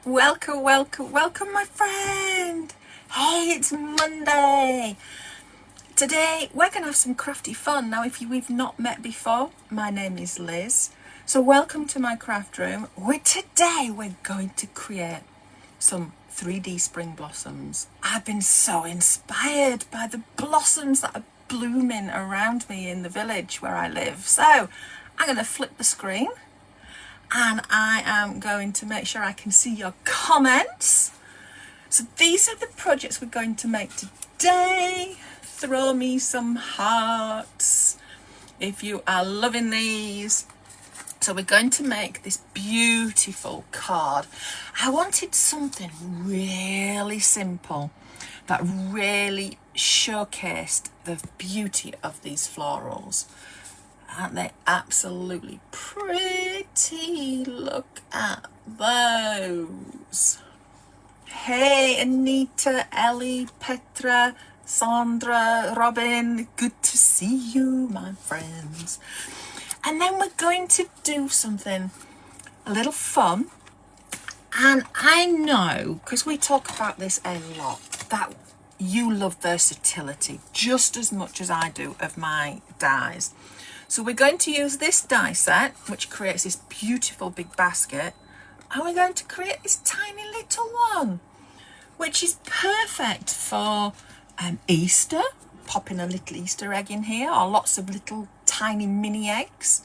Welcome, welcome, welcome, my friend. Hey, it's Monday. Today, we're going to have some crafty fun. Now, if we've not met before, my name is Liz. So welcome to my craft room, where today we're going to create some 3D spring blossoms. I've been so inspired by the blossoms that are blooming around me in the village where I live. So I'm going to flip the screen and I am going to make sure I can see your comments. So these are the projects we're going to make today. Throw me some hearts if you are loving these. So we're going to make this beautiful card. I wanted something really simple that really showcased the beauty of these florals. Aren't they absolutely pretty? Look at those. Hey, Anita, Ellie, Petra, Sandra, Robin, good to see you, my friends. And then we're going to do something a little fun. And I know, because we talk about this a lot, that you love versatility just as much as I do of my dies. So we're going to use this die set, which creates this beautiful big basket, and we're going to create this tiny little one, which is perfect for Easter, popping a little Easter egg in here, or lots of little tiny mini eggs,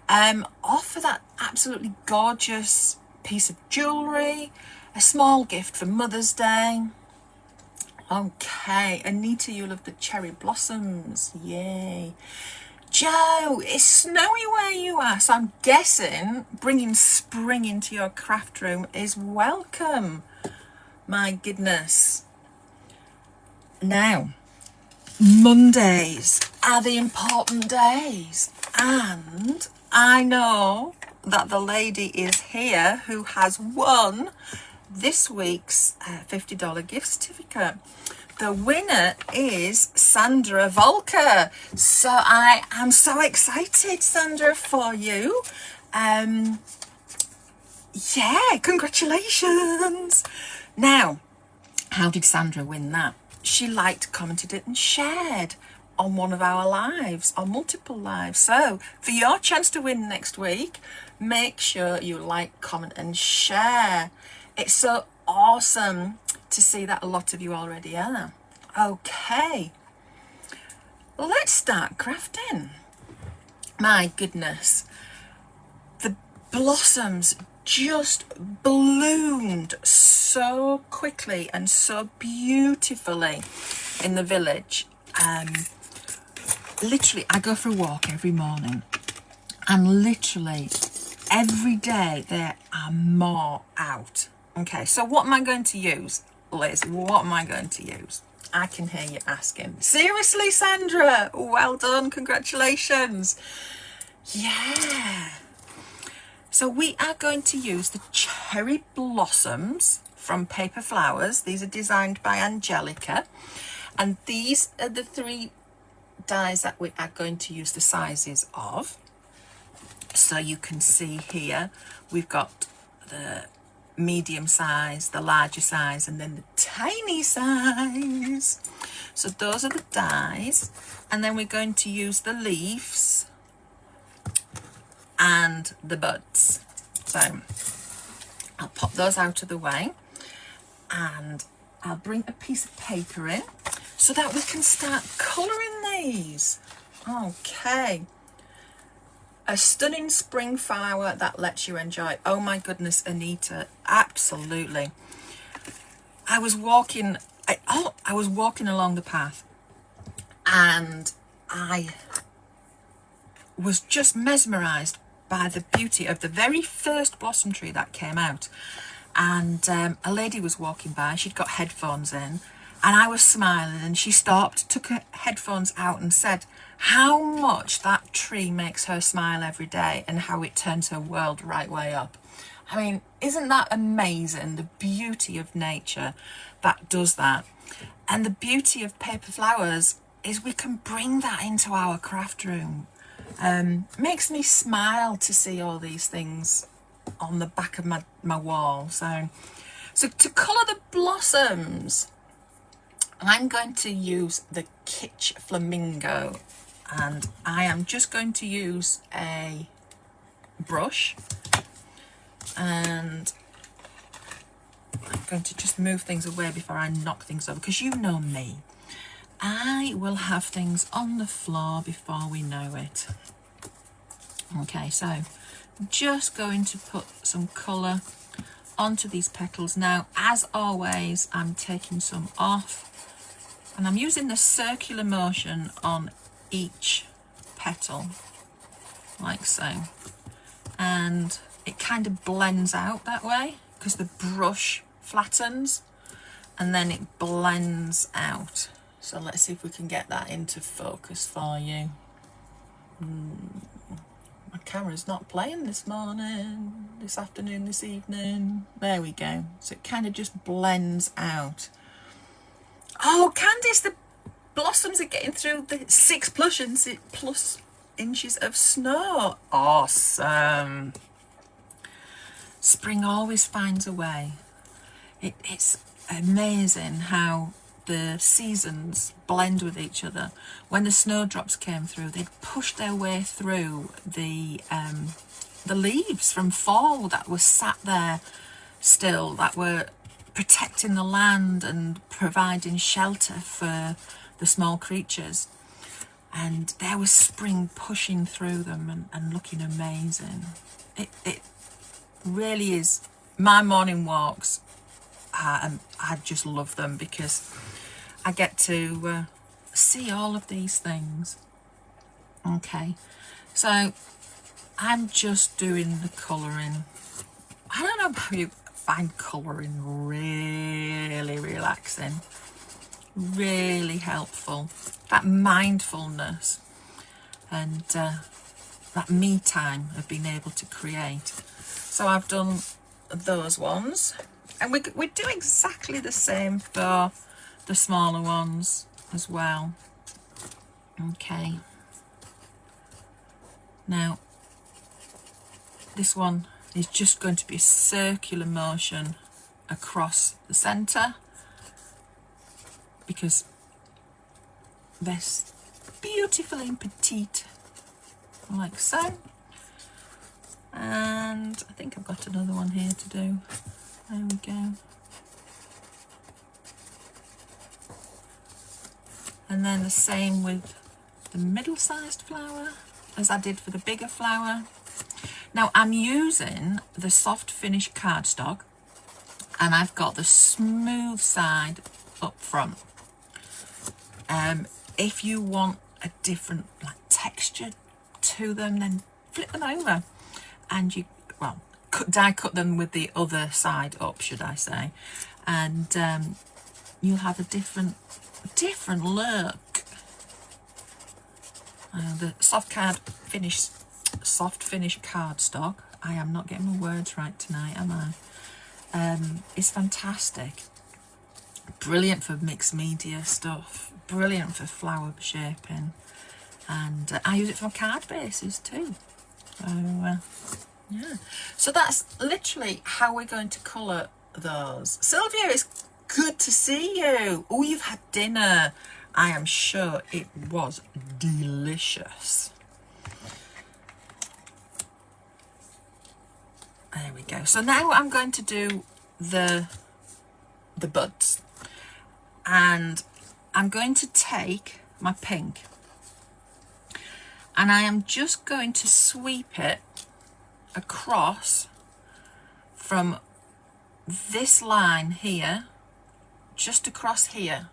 or for that absolutely gorgeous piece of jewellery, a small gift for Mother's Day. Okay, Anita, you love the cherry blossoms, yay. Joe, it's snowy where you are, so I'm guessing bringing spring into your craft room is welcome. My goodness. Now, Mondays are the important days, and I know that the lady is here who has won this week's $50 gift certificate. The winner is Sandra Volker. So I am so excited, Sandra, for you. Yeah, congratulations. Now, how did Sandra win that? She liked, commented it and shared on one of our lives, on multiple lives. So for your chance to win next week, make sure you like, comment and share. It's so awesome to see that a lot of you already are. Okay, let's start crafting. My goodness, the blossoms just bloomed so quickly and so beautifully in the village. Literally, I go for a walk every morning, and literally every day there are more out. Okay, so what am I going to use, Liz? What am I going to use? I can hear you asking. Seriously, Sandra? Well done, congratulations. Yeah. So we are going to use the cherry blossoms from Paper Flowers. These are designed by Angelica. And these are the 3 dies that we are going to use the sizes of. So you can see here, we've got the medium size, the larger size, and then the tiny size. So those are the dies. And then we're going to use the leaves and the buds. So I'll pop those out of the way, and I'll bring a piece of paper in so that we can start colouring these. Okay. A stunning spring flower that lets you enjoy. Oh my goodness, Anita, absolutely. I was walking along the path, and I was just mesmerised by the beauty of the very first blossom tree that came out. And a lady was walking by, she'd got headphones in, and I was smiling, and she stopped, took her headphones out and said how much that tree makes her smile every day and how it turns her world right way up. I mean, isn't that amazing? The beauty of nature that does that. And the beauty of Paper Flowers is we can bring that into our craft room. Makes me smile to see all these things on the back of my wall. So to colour the blossoms, I'm going to use the Kitsch Flamingo, and I am just going to use a brush, and I'm going to just move things away before I knock things over, because you know me, I will have things on the floor before we know it. Okay, so just going to put some colour onto these petals. Now, as always, I'm taking some off, and I'm using the circular motion on each petal, like so. And it kind of blends out that way, because the brush flattens, and then it blends out. So let's see if we can get that into focus for you. My camera's not playing this morning, this afternoon, this evening. There we go. So it kind of just blends out. Oh, Candice, the blossoms are getting through the 6+ inches of snow. Awesome. Spring always finds a way. It's amazing how the seasons blend with each other. When the snowdrops came through, they'd pushed their way through the leaves from fall that were sat there still, that were protecting the land and providing shelter for the small creatures. And there was spring pushing through them and looking amazing. It really is. My morning walks, I just love them, because I get to see all of these things. Okay, so I'm just doing the colouring. I don't know how you find colouring really relaxing, really helpful. That mindfulness and that me time of being able to create. So I've done those ones, and we do exactly the same for the smaller ones as well. Okay, now this one is just going to be a circular motion across the centre, because they're beautiful and petite, like so. And I think I've got another one here to do. There we go. And then the same with the middle-sized flower as I did for the bigger flower. Now I'm using the soft finish cardstock, and I've got the smooth side up front. If you want a different texture to them, then flip them over, and you die cut them with the other side up, should I say, and you'll have a different look. The soft finish cardstock, I am not getting my words right tonight, am I? It's fantastic, brilliant for mixed media stuff, brilliant for flower shaping, and I use it for card bases too. So yeah, so that's literally how we're going to colour those. Sylvia, it's good to see you. Oh, you've had dinner. I am sure it was delicious. There we go. So now I'm going to do the buds, and I'm going to take my pink, and I am just going to sweep it across from this line here, just across here,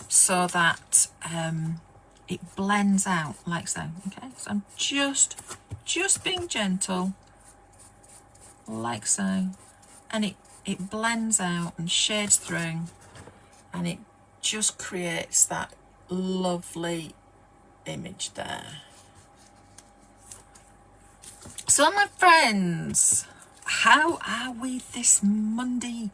so that it blends out like so. Okay, so I'm just being gentle like so, and it blends out and shades through, and it just creates that lovely image there. So my friends, how are we this Monday?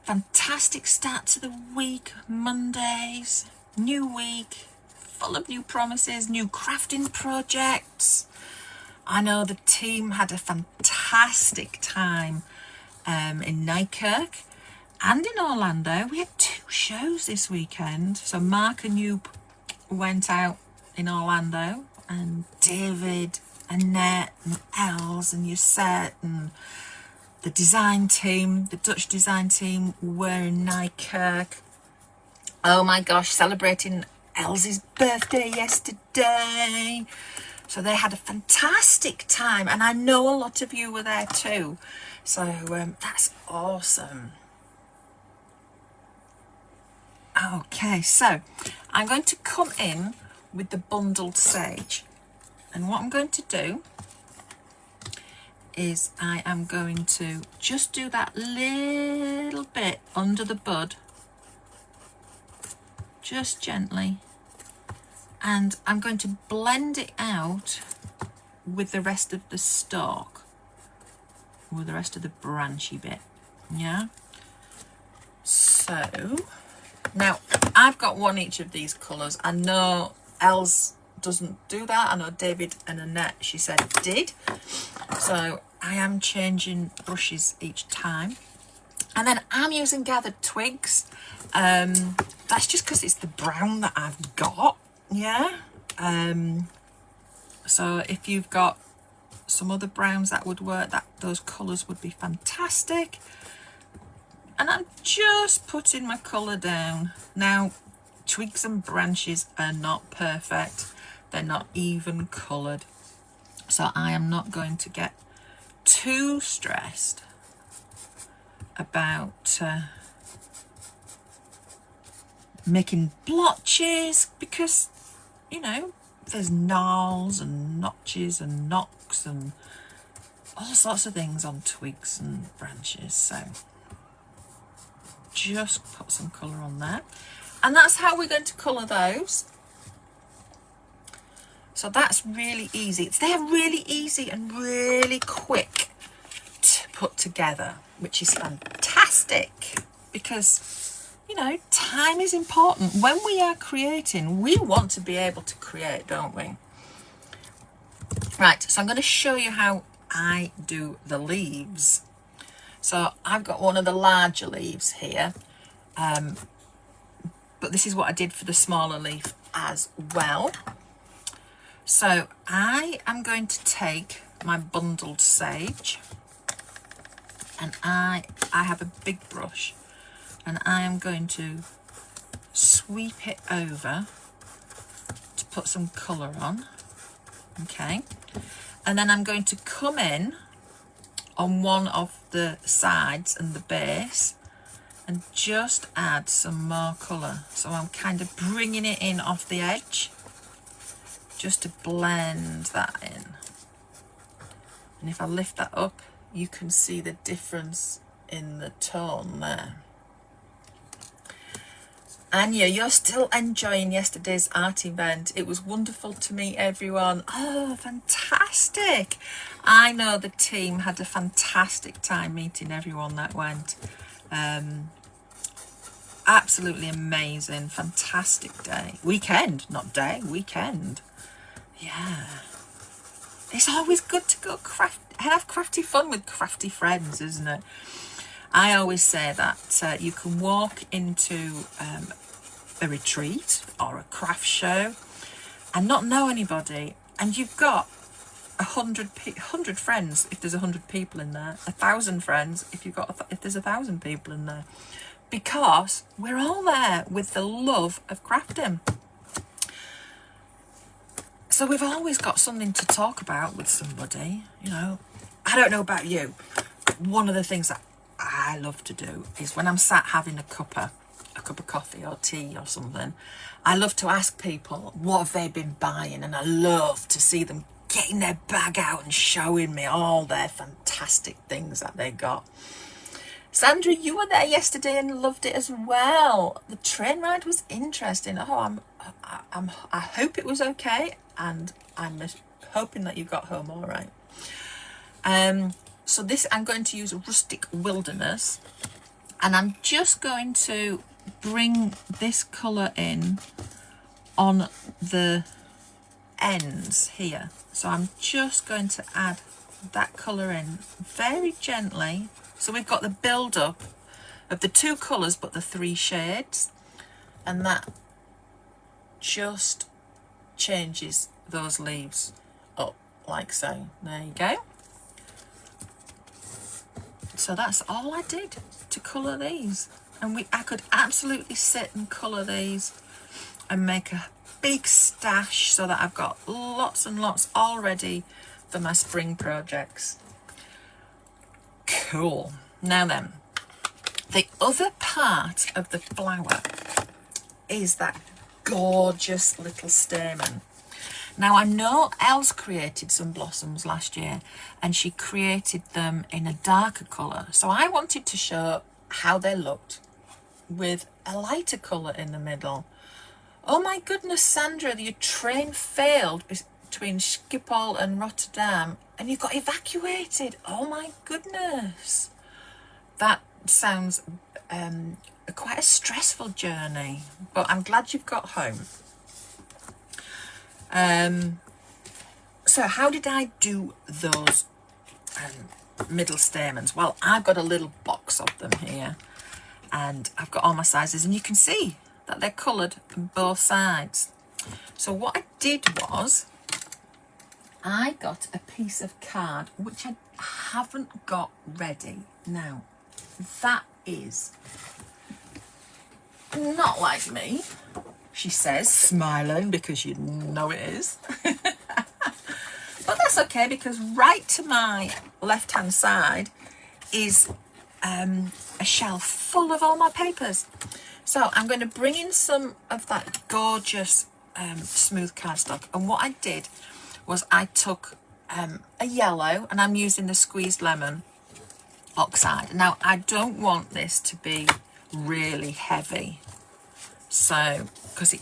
Fantastic start to the week. Mondays, new week, full of new promises, new crafting projects. I know the team had a fantastic time in Nijkerk and in Orlando. We had 2 shows this weekend. So Mark and Joop went out in Orlando, and David, Annette and Els and Yusette and the design team, the Dutch design team, were in Nijkerk. Oh my gosh, celebrating Els's birthday yesterday. So they had a fantastic time, and I know a lot of you were there too. So that's awesome. Okay, so I'm going to come in with the bundled sage, and what I'm going to do is I am going to just do that little bit under the bud, just gently, and I'm going to blend it out with the rest of the stalk, with the rest of the branchy bit. Yeah, so now I've got 1 each of these colours. I know Els doesn't do that. I know David and Annette, she said, did. So I am changing brushes each time. And then I'm using gathered twigs. That's just because it's the brown that I've got. Yeah. So if you've got some other browns that would work, those colours would be fantastic. And I'm just putting my colour down. Now, twigs and branches are not perfect. They're not even coloured. So I am not going to get too stressed about making blotches, because, you know, there's gnarls and notches and knocks and all sorts of things on twigs and branches. So just put some colour on there, and that's how we're going to colour those. So that's really easy. They're really easy and really quick to put together, which is fantastic, because, you know, time is important. When we are creating, we want to be able to create, don't we? Right, so I'm going to show you how I do the leaves. So I've got one of the larger leaves here, but this is what I did for the smaller leaf as well. So I am going to take my bundled sage, and I have a big brush, and I am going to sweep it over to put some colour on. Okay, and then I'm going to come in on one of the sides and the base and just add some more colour. So I'm kind of bringing it in off the edge just to blend that in. And if I lift that up, you can see the difference in the tone there. Anya, you're still enjoying yesterday's art event. It was wonderful to meet everyone. Oh, fantastic. I know the team had a fantastic time meeting everyone that went. Absolutely amazing, fantastic day. Weekend, not day, weekend. Yeah. It's always good to go have crafty fun with crafty friends, isn't it? I always say that you can walk into a retreat or a craft show and not know anybody, and you've got 100 friends if there's 100 people in there, 1,000 friends if there's 1,000 people in there, because we're all there with the love of crafting. So we've always got something to talk about with somebody, you know. I don't know about you, but one of the things that I love to do is when I'm sat having a cup of coffee or tea or something, I love to ask people what have they been buying, and I love to see them getting their bag out and showing me all their fantastic things that they got. Sandra, you were there yesterday and loved it as well. The train ride was interesting. Oh, I hope it was okay, and I'm hoping that you got home all right. So this, I'm going to use a Rustic Wilderness, and I'm just going to bring this colour in on the ends here. So I'm just going to add that colour in very gently. So we've got the build up of the two colours but the three shades, and that just changes those leaves up like so. There you go. So that's all I did to colour these, and I could absolutely sit and colour these and make a big stash so that I've got lots and lots all ready for my spring projects. Cool. Now then, the other part of the flower is that gorgeous little stamen. Now, I know Els created some blossoms last year and she created them in a darker colour. So I wanted to show how they looked with a lighter colour in the middle. Oh my goodness, Sandra, your train failed between Schiphol and Rotterdam and you got evacuated. Oh my goodness. That sounds quite a stressful journey, but I'm glad you've got home. So how did I do those middle stamens? Well, I've got a little box of them here and I've got all my sizes, and you can see that they're coloured on both sides. So what I did was I got a piece of card which I haven't got ready. Now that is not like me, she says, smiling, because you know it is. But that's okay, because right to my left hand side is a shelf full of all my papers. So I'm going to bring in some of that gorgeous smooth cardstock, and what I did was I took a yellow, and I'm using the squeezed lemon oxide. Now I don't want this to be really heavy, so because it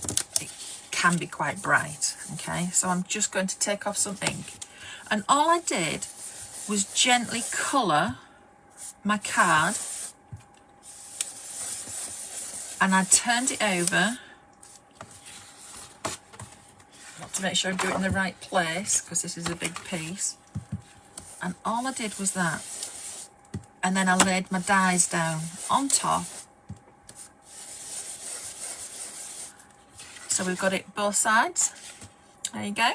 can be quite bright. Okay, so I'm just going to take off some ink, and all I did was gently colour my card, and I turned it over. Got to make sure I do it in the right place because this is a big piece, and all I did was that, and then I laid my dies down on top. So we've got it both sides. There you go.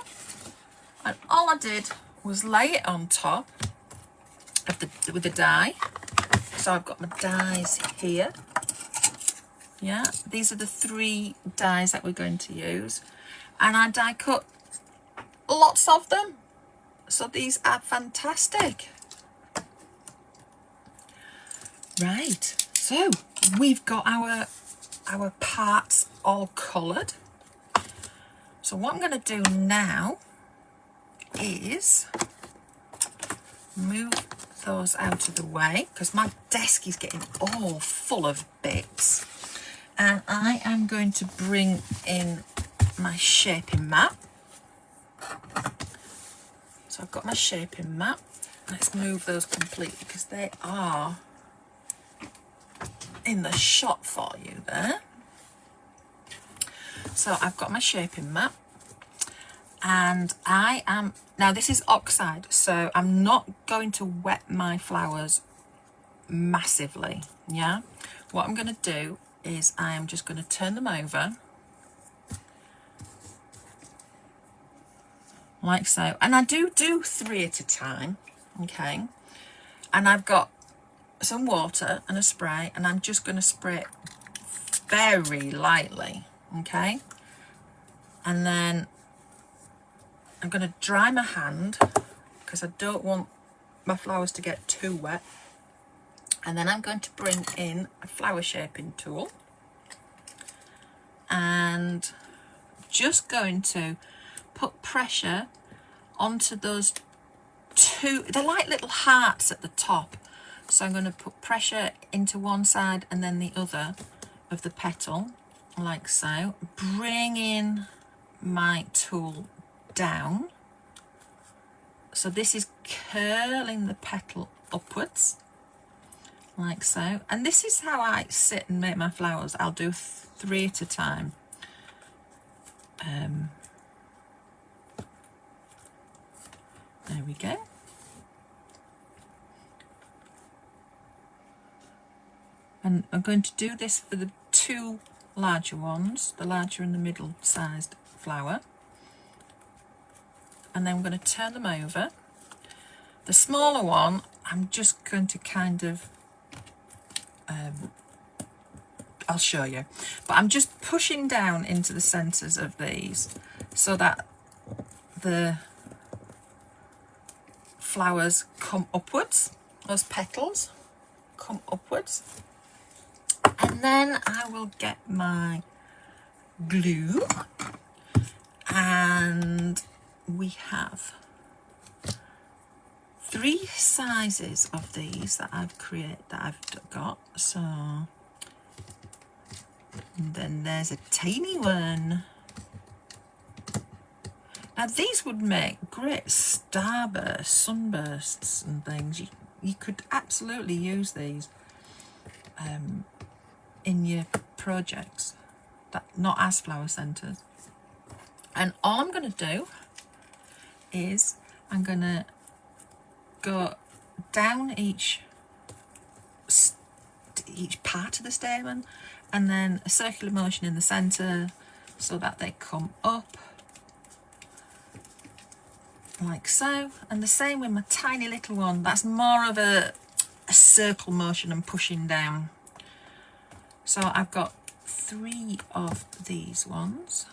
And all I did was lay it on top of with the die. So I've got my dies here. Yeah, these are the 3 dies that we're going to use, and I die cut lots of them. So these are fantastic. Right, so we've got our parts all coloured. So what I'm going to do now is move those out of the way because my desk is getting all full of bits, and I am going to bring in my shaping mat. So I've got my shaping mat. Let's move those completely because they are in the shot for you there. So I've got my shaping mat, and I am, now this is oxide, so I'm not going to wet my flowers massively. Yeah, what I'm going to do is I am just going to turn them over like so, and I do 3 at a time. Okay, and I've got some water and a spray, and I'm just going to spray it very lightly. Okay, and then I'm going to dry my hand because I don't want my flowers to get too wet, and then I'm going to bring in a flower shaping tool and just going to put pressure onto those 2, they're like little hearts at the top. So I'm going to put pressure into one side and then the other of the petal, like so. Bring in my tool down. So this is curling the petal upwards, like so. And this is how I sit and make my flowers. I'll do 3 at a time. There we go. And I'm going to do this for the two larger ones, the larger and the middle sized flower. And then I'm going to turn them over. The smaller one, I'm just going to kind of, I'll show you, but I'm just pushing down into the centres of these so that the flowers come upwards, those petals come upwards. And then I will get my glue, and we have 3 sizes of these that I've got. So, and then there's a tiny one. Now these would make great starbursts, sunbursts and things. You could absolutely use these in your projects, that not as flower centres. And all I'm going to do is I'm going to go down each part of the stamen, and then a circular motion in the centre so that they come up like so. And the same with my tiny little one, that's more of a circle motion and pushing down. So I've got 3 of these ones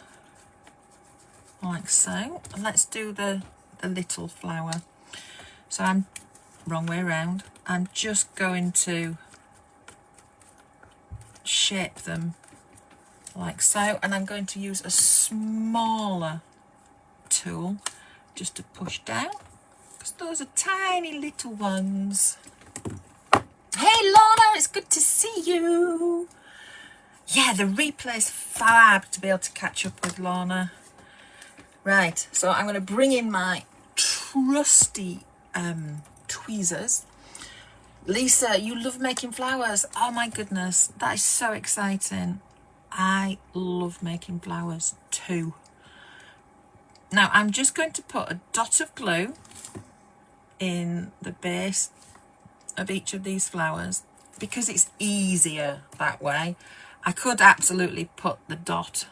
like so. And let's do the little flower. So I'm wrong way around. I'm just going to shape them like so, and I'm going to use a smaller tool just to push down, because those are tiny little ones. Hey Lorna, it's good to see you. Yeah, the replay's fab to be able to catch up with Lorna. Right, so I'm going to bring in my trusty tweezers. Lisa, you love making flowers. Oh my goodness, that is so exciting. I love making flowers too. Now I'm just going to put a dot of glue in the base of each of these flowers because it's easier that way. I could absolutely put the dot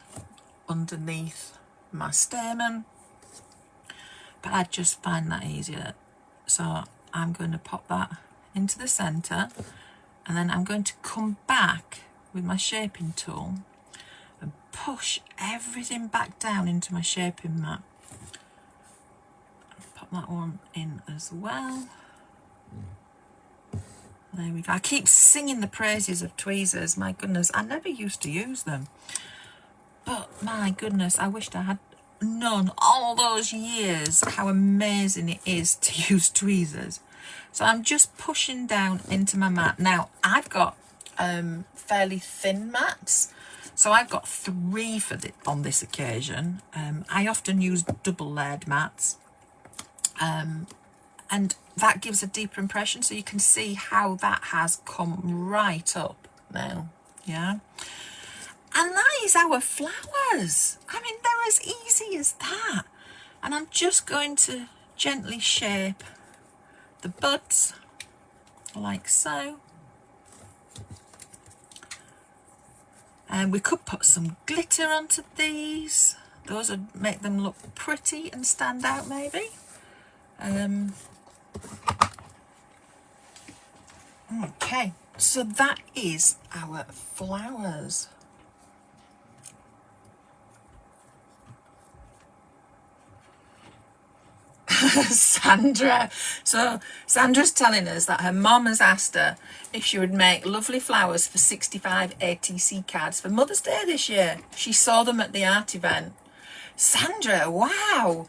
underneath my stamen, but I just find that easier. So I'm going to pop that into the centre, and then I'm going to come back with my shaping tool and push everything back down into my shaping mat. Pop that one in as well. There we go. I keep singing the praises of tweezers. My goodness, I never used to use them, but my goodness, I wished I had known all those years how amazing it is to use tweezers. So I'm just pushing down into my mat. Now I've got fairly thin mats, so I've got 3 for on this occasion. I often use double layered mats, and that gives a deeper impression, so you can see how that has come right up now. Yeah, and that is our flowers. I mean, they're as easy as that. And I'm just going to gently shape the buds like so. And we could put some glitter onto these. Those would make them look pretty and stand out maybe. Okay, so that is our flowers. Sandra. So Sandra's telling us that her mom has asked her if she would make lovely flowers for 65 ATC cards for Mother's Day this year. She saw them at the art event. Sandra, wow.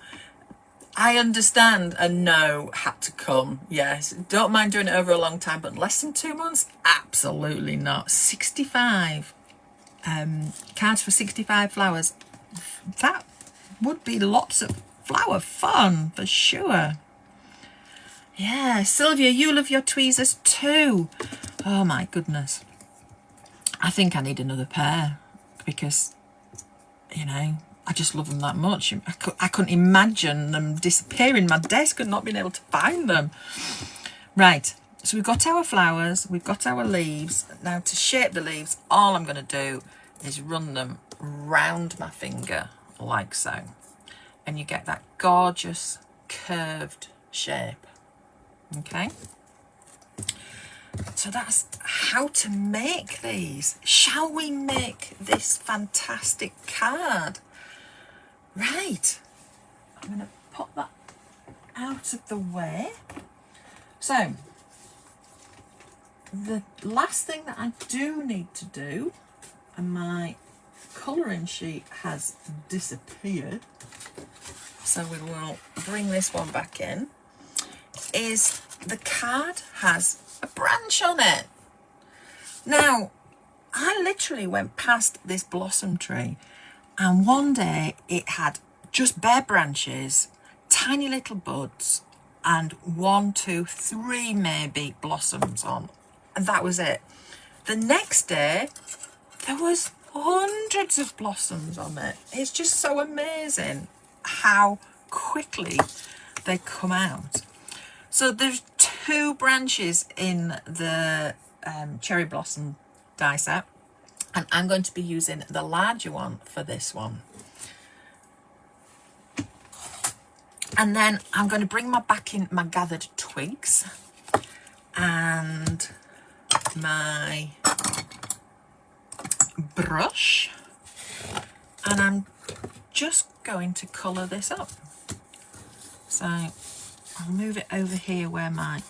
I understand a no had to come. Yes, don't mind doing it over a long time, but less than 2 months? Absolutely not. 65 cards for 65 flowers. That would be lots of flower fun for sure. Yeah, Sylvia, you love your tweezers too. Oh my goodness. I think I need another pair because, you know, I just love them that much. I couldn't imagine them disappearing my desk and not being able to find them. Right, so we've got our flowers, we've got our leaves. Now to shape the leaves, all I'm going to do is run them round my finger like so. And you get that gorgeous curved shape. Okay, so that's how to make these. Shall we make this fantastic card? Right, I'm going to pop that out of the way. So the last thing that I do need to do, and my colouring sheet has disappeared, so we will bring this one back in, is the card has a branch on it. Now, I literally went past this blossom tree and one day it had just bare branches, tiny little buds, and 1, 2, 3 maybe blossoms on. And that was it. The next day, there was hundreds of blossoms on it. It's just so amazing how quickly they come out. So there's 2 branches in the cherry blossom die set, and I'm going to be using the larger one for this one. And then I'm going to bring back in my gathered twigs and my brush, and I'm just going to colour this up. So I'll move it over here where my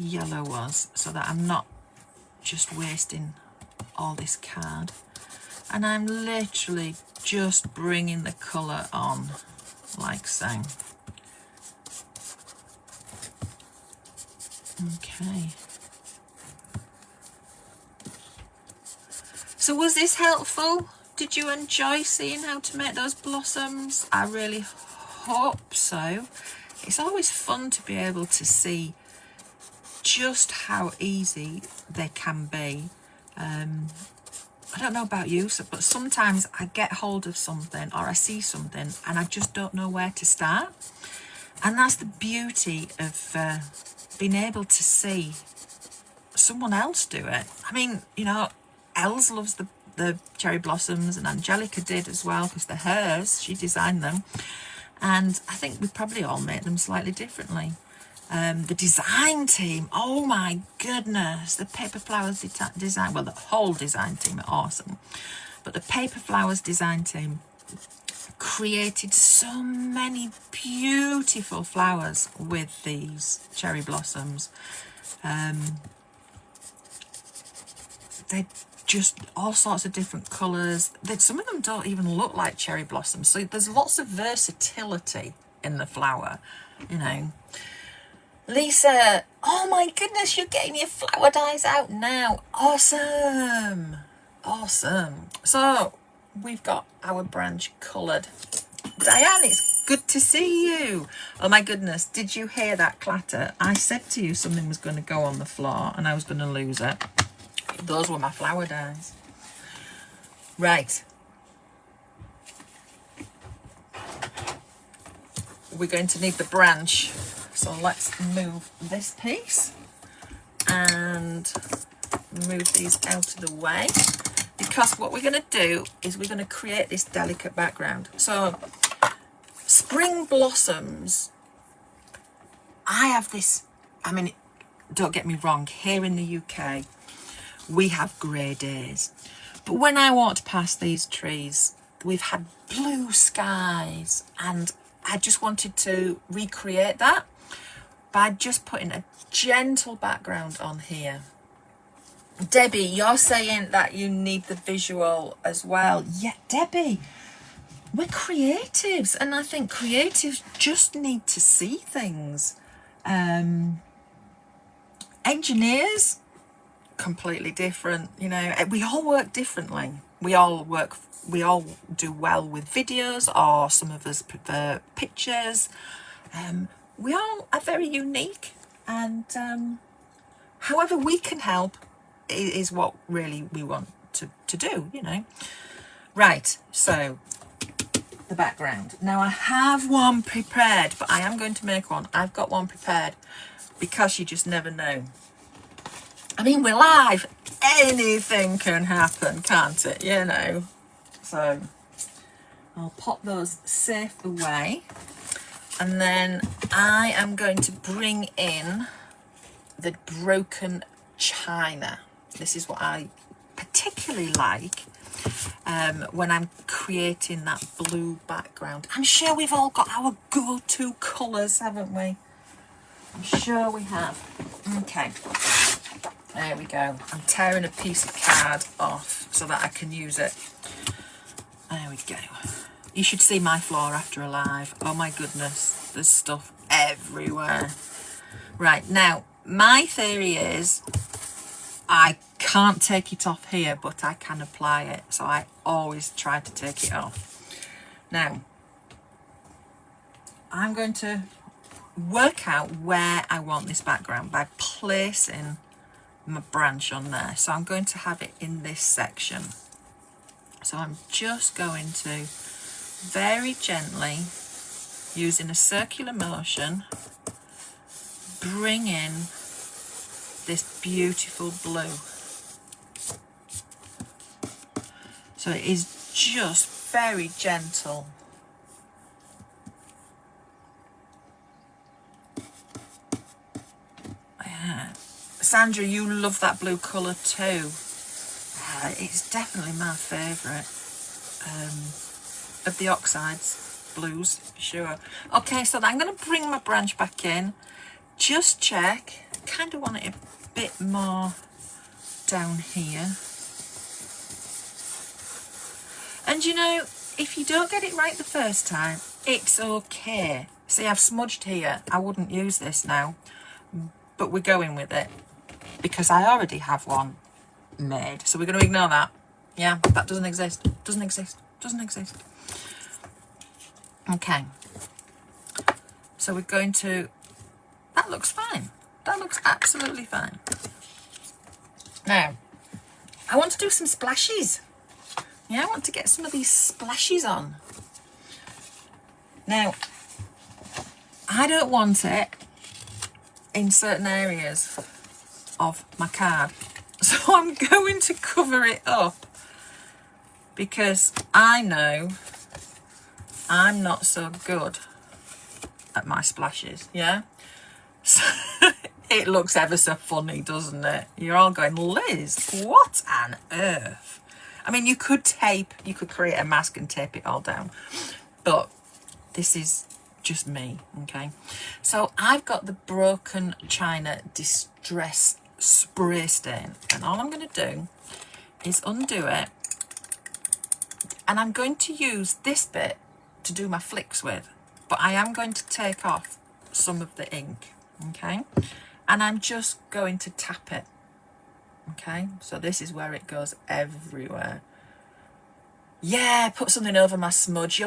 yellow was so that I'm not just wasting all this card, and I'm literally just bringing the colour on like so. Okay, so was this helpful? Did you enjoy seeing how to make those blossoms? I really hope so. It's always fun to be able to see just how easy they can be. I don't know about you, but sometimes I get hold of something or I see something and I just don't know where to start. And that's the beauty of being able to see someone else do it. I mean, you know, Els loves the cherry blossoms, and Angelica did as well because they're hers. She designed them. And I think we probably all make them slightly differently. The design team, oh my goodness, the paper flowers design, well, the whole design team are awesome, but the paper flowers design team created so many beautiful flowers with these cherry blossoms. They just all sorts of different colours. Some of them don't even look like cherry blossoms, so there's lots of versatility in the flower, you know. Lisa, oh my goodness, you're getting your flower dies out now. Awesome, awesome. So we've got our branch coloured. Diane, it's good to see you. Oh my goodness, did you hear that clatter? I said to you something was going to go on the floor and I was going to lose it. Those were my flower dies. Right. We're going to need the branch. So let's move this piece and move these out of the way, because what we're going to do is we're going to create this delicate background. So spring blossoms, I have this, I mean, don't get me wrong, here in the UK we have grey days, but when I walked past these trees we've had blue skies, and I just wanted to recreate that by just putting a gentle background on here. Debbie, you're saying that you need the visual as well. Yeah, Debbie, we're creatives, and I think creatives just need to see things. Engineers, completely different, you know. We all work differently. We all do well with videos, or some of us prefer pictures. We all are very unique, and however we can help is what really we want to do, you know. Right, so the background. Now I have one prepared, but I am going to make one. I've got one prepared because you just never know. I mean, we're live. Anything can happen, can't it? You know. So I'll pop those safe away. And then I am going to bring in the broken china. This is what I particularly like when I'm creating that blue background. I'm sure we've all got our go-to colours, haven't we? I'm sure we have. Okay, there we go. I'm tearing a piece of card off so that I can use it. There we go. You should see my floor after a live. Oh my goodness, there's stuff everywhere. Right, now, my theory is I can't take it off here, but I can apply it. So I always try to take it off. Now, I'm going to work out where I want this background by placing my branch on there. So I'm going to have it in this section. So I'm just going to very gently, using a circular motion, bring in this beautiful blue. So it is just very gentle. Yeah. Sandra, you love that blue colour too. It's definitely my favourite of the oxides, blues, sure. Okay, so I'm going to bring my branch back in. Just check. I kind of want it a bit more down here. And you know, if you don't get it right the first time, it's okay. See, I've smudged here. I wouldn't use this now, but we're going with it because I already have one made. So we're going to ignore that. Yeah, that doesn't exist. Doesn't exist. Doesn't exist. Okay. So we're going to... That looks fine. That looks absolutely fine. Now, I want to do some splashes. Yeah, I want to get some of these splashes on. Now, I don't want it in certain areas of my card. So I'm going to cover it up because I know I'm not so good at my splashes, yeah? So it looks ever so funny, doesn't it? You're all going, Liz, what on earth? I mean, you could tape, you could create a mask and tape it all down, but this is just me, okay? So I've got the broken china distress spray stain, and all I'm going to do is undo it, and I'm going to use this bit to do my flicks with, but I am going to take off some of the ink, okay? And I'm just going to tap it, okay? So this is where it goes everywhere. Yeah, put something over my smudge.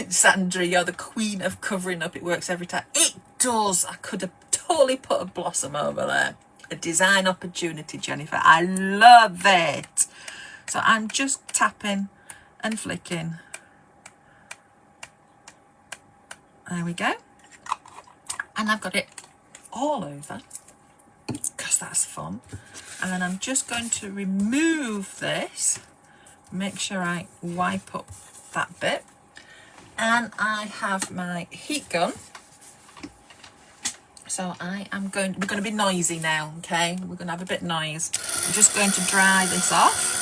Sandra, you're the queen of covering up. It works every time. It does. I could have totally put a blossom over there. A design opportunity, Jennifer. I love it. So I'm just tapping and flicking. There we go. And I've got it all over because that's fun. And then I'm just going to remove this. Make sure I wipe up that bit. And I have my heat gun. So we're going to be noisy now, okay? We're going to have a bit of noise. I'm just going to dry this off.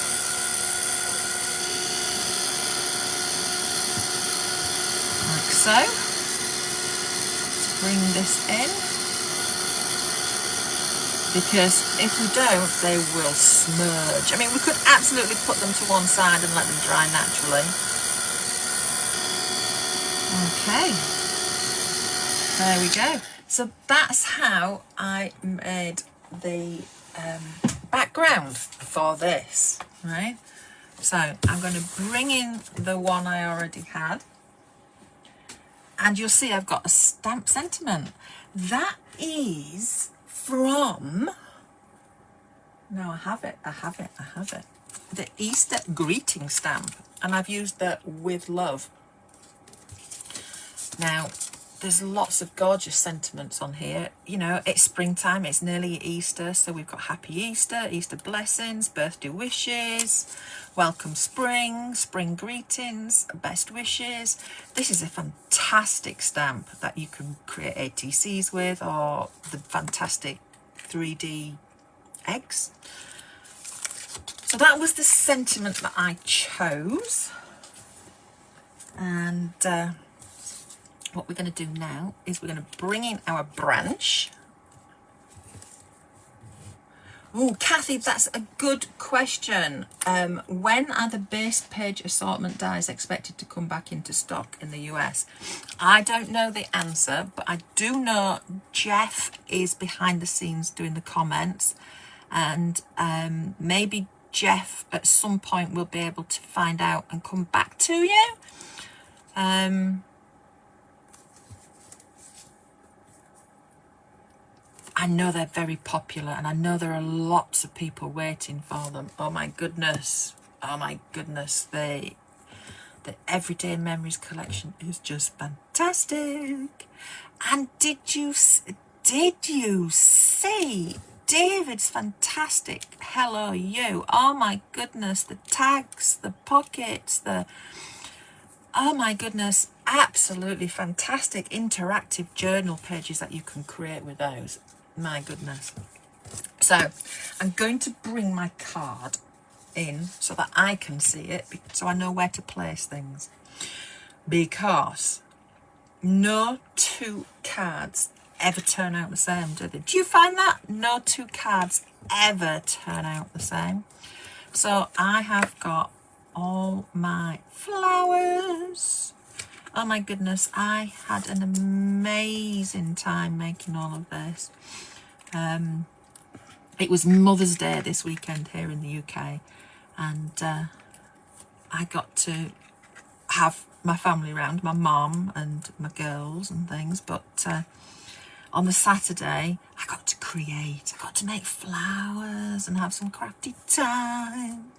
Like so. Let's bring this in. Because if we don't, they will smudge. I mean, we could absolutely put them to one side and let them dry naturally. Okay. There we go. So that's how I made the background for this, right? So I'm going to bring in the one I already had. And you'll see I've got a stamp sentiment. That is from... No, I have it. The Easter greeting stamp. And I've used the with love. Now, there's lots of gorgeous sentiments on here. You know, it's springtime, it's nearly Easter, so we've got Happy Easter, Easter blessings, birthday wishes, welcome spring, spring greetings, best wishes. This is a fantastic stamp that you can create ATCs with, or the fantastic 3D eggs. So that was the sentiment that I chose. And what we're going to do now is we're going to bring in our branch. Oh, Kathy, that's a good question. When are the base page assortment dies expected to come back into stock in the US? I don't know the answer, but I do know Jeff is behind the scenes doing the comments, and maybe Jeff at some point will be able to find out and come back to you. I know they're very popular, and I know there are lots of people waiting for them. Oh my goodness. Oh my goodness. The Everyday Memories collection is just fantastic. And did you see David's fantastic Hello You? Oh my goodness. The tags, the pockets, oh my goodness, absolutely fantastic interactive journal pages that you can create with those. My goodness. So I'm going to bring my card in so that I can see it, so I know where to place things, because no two cards ever turn out the same, do they? Do you find that? No two cards ever turn out the same. So I have got all my flowers. Oh my goodness, I had an amazing time making all of this. It was Mother's Day this weekend here in the UK, and I got to have my family around, my mum and my girls and things, but on the Saturday I got to create, I got to make flowers and have some crafty time.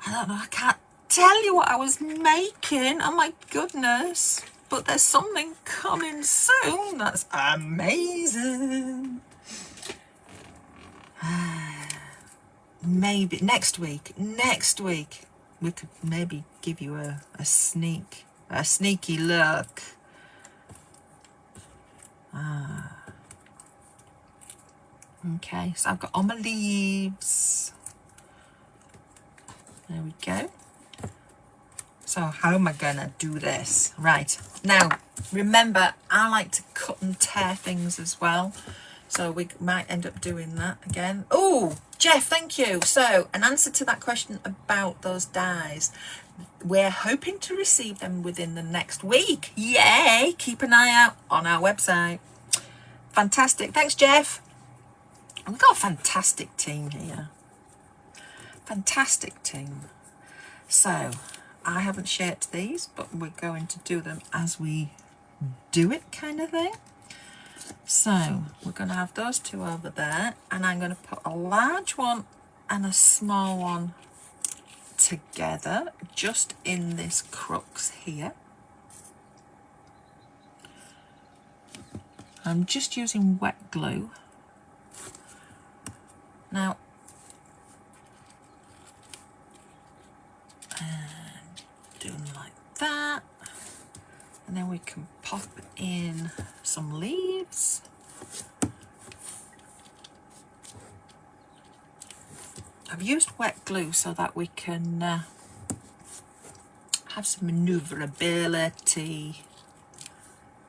I don't know, I can't tell you what I was making, oh my goodness, but there's something coming soon that's amazing. Maybe next week we could maybe give you a sneaky look. Okay, so I've got all my leaves. There we go. So how am I gonna do this? Right, now remember, I like to cut and tear things as well, so we might end up doing that again. Oh, Jeff, thank you. So an answer to that question about those dies, we're hoping to receive them within the next week. Yay! Keep an eye out on our website. Fantastic. Thanks, Jeff. We've got a fantastic team here. Fantastic team. So I haven't shaped these, but we're going to do them as we do it, kind of thing. So we're going to have those two over there, and I'm going to put a large one and a small one together just in this crux here. I'm just using wet glue. Now, and doing like that, and then we can pop in some leaves. I've used wet glue so that we can have some maneuverability,